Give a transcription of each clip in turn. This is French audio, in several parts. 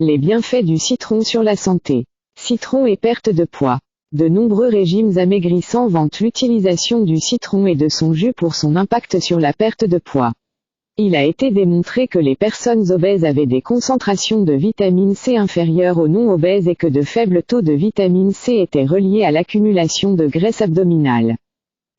Les bienfaits du citron sur la santé. Citron et perte de poids. De nombreux régimes amaigrissants vantent l'utilisation du citron et de son jus pour son impact sur la perte de poids. Il a été démontré que les personnes obèses avaient des concentrations de vitamine C inférieures aux non-obèses et que de faibles taux de vitamine C étaient reliés à l'accumulation de graisse abdominale.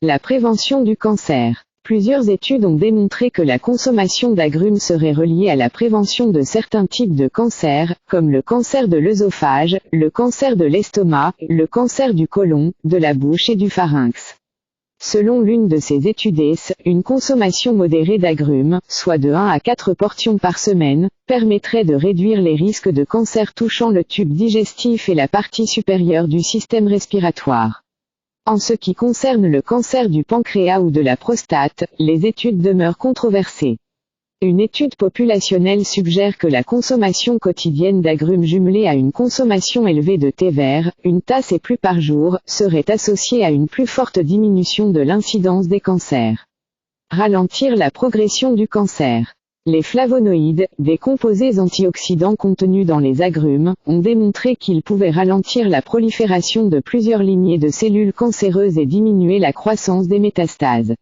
La prévention du cancer. Plusieurs études ont démontré que la consommation d'agrumes serait reliée à la prévention de certains types de cancers, comme le cancer de l'œsophage, le cancer de l'estomac, le cancer du côlon, de la bouche et du pharynx. Selon l'une de ces études, une consommation modérée d'agrumes, soit de 1 à 4 portions par semaine, permettrait de réduire les risques de cancer touchant le tube digestif et la partie supérieure du système respiratoire. En ce qui concerne le cancer du pancréas ou de la prostate, les études demeurent controversées. Une étude populationnelle suggère que la consommation quotidienne d'agrumes jumelée à une consommation élevée de thé vert, une tasse et plus par jour, serait associée à une plus forte diminution de l'incidence des cancers. Ralentir la progression du cancer. Les flavonoïdes, des composés antioxydants contenus dans les agrumes, ont démontré qu'ils pouvaient ralentir la prolifération de plusieurs lignées de cellules cancéreuses et diminuer la croissance des métastases.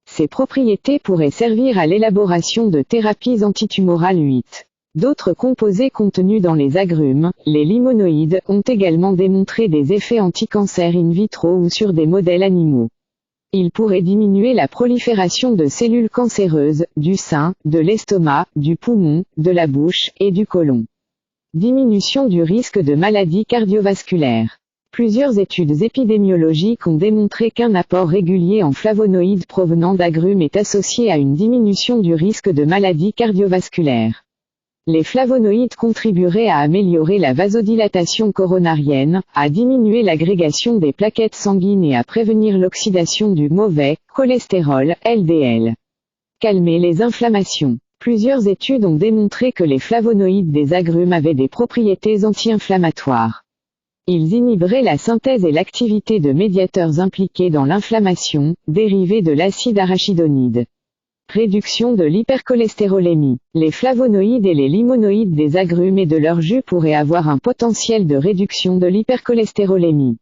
Ces propriétés pourraient servir à l'élaboration de thérapies antitumorales 8. D'autres composés contenus dans les agrumes, les limonoïdes, ont également démontré des effets anti-cancer in vitro ou sur des modèles animaux. Ils pourraient diminuer la prolifération de cellules cancéreuses, du sein, de l'estomac, du poumon, de la bouche, et du côlon. Diminution du risque de maladies cardiovasculaires. Plusieurs études épidémiologiques ont démontré qu'un apport régulier en flavonoïdes provenant d'agrumes est associé à une diminution du risque de maladies cardiovasculaires. Les flavonoïdes contribueraient à améliorer la vasodilatation coronarienne, à diminuer l'agrégation des plaquettes sanguines et à prévenir l'oxydation du mauvais cholestérol, LDL. Calmer les inflammations. Plusieurs études ont démontré que les flavonoïdes des agrumes avaient des propriétés anti-inflammatoires. Ils inhiberaient la synthèse et l'activité de médiateurs impliqués dans l'inflammation, dérivés de l'acide arachidonide. Réduction de l'hypercholestérolémie. Les flavonoïdes et les limonoïdes des agrumes et de leur jus pourraient avoir un potentiel de réduction de l'hypercholestérolémie.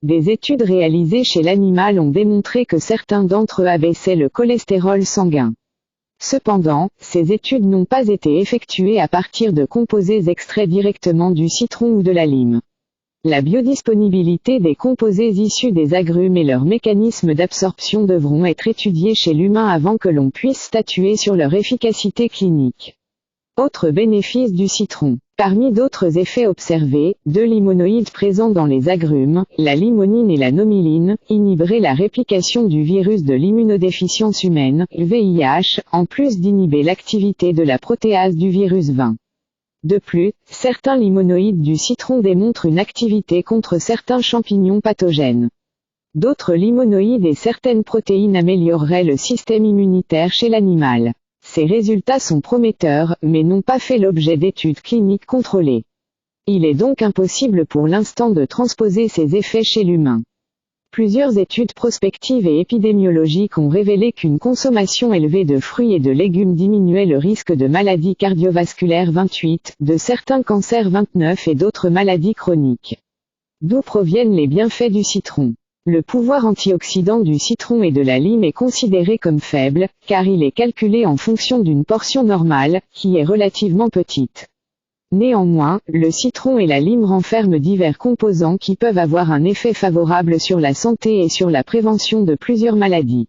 Des études réalisées chez l'animal ont démontré que certains d'entre eux abaissaient le cholestérol sanguin. Cependant, ces études n'ont pas été effectuées à partir de composés extraits directement du citron ou de la lime. La biodisponibilité des composés issus des agrumes et leur mécanisme d'absorption devront être étudiés chez l'humain avant que l'on puisse statuer sur leur efficacité clinique. Autres bénéfices du citron. Parmi d'autres effets observés, 2 limonoïdes présents dans les agrumes, la limonine et la nomiline, inhiberaient la réplication du virus de l'immunodéficience humaine, VIH, en plus d'inhiber l'activité de la protéase du virus 20. De plus, certains limonoïdes du citron démontrent une activité contre certains champignons pathogènes. D'autres limonoïdes et certaines protéines amélioreraient le système immunitaire chez l'animal. Ces résultats sont prometteurs, mais n'ont pas fait l'objet d'études cliniques contrôlées. Il est donc impossible pour l'instant de transposer ces effets chez l'humain. Plusieurs études prospectives et épidémiologiques ont révélé qu'une consommation élevée de fruits et de légumes diminuait le risque de maladies cardiovasculaires 28, de certains cancers 29 et d'autres maladies chroniques. D'où proviennent les bienfaits du citron? Le pouvoir antioxydant du citron et de la lime est considéré comme faible, car il est calculé en fonction d'une portion normale, qui est relativement petite. Néanmoins, le citron et la lime renferment divers composants qui peuvent avoir un effet favorable sur la santé et sur la prévention de plusieurs maladies.